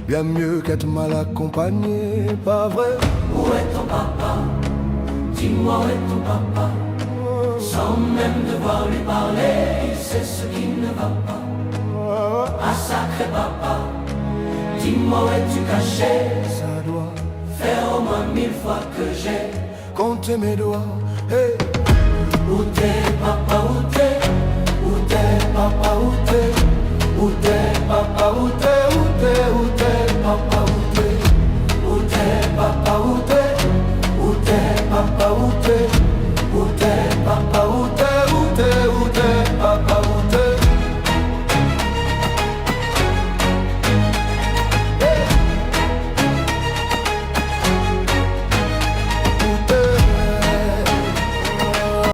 bien mieux qu'être mal accompagné, pas vrai? Où est ton papa? Dis-moi où est ton papa? Sans même devoir lui parler, il sait ce qui ne va pas. Ah sacré papa, dis-moi où es-tu caché? Ça doit faire au moins 1000 fois que j'ai compté mes doigts. Hey. Où t'es papa, où t'es? Où t'es papa, où t'es?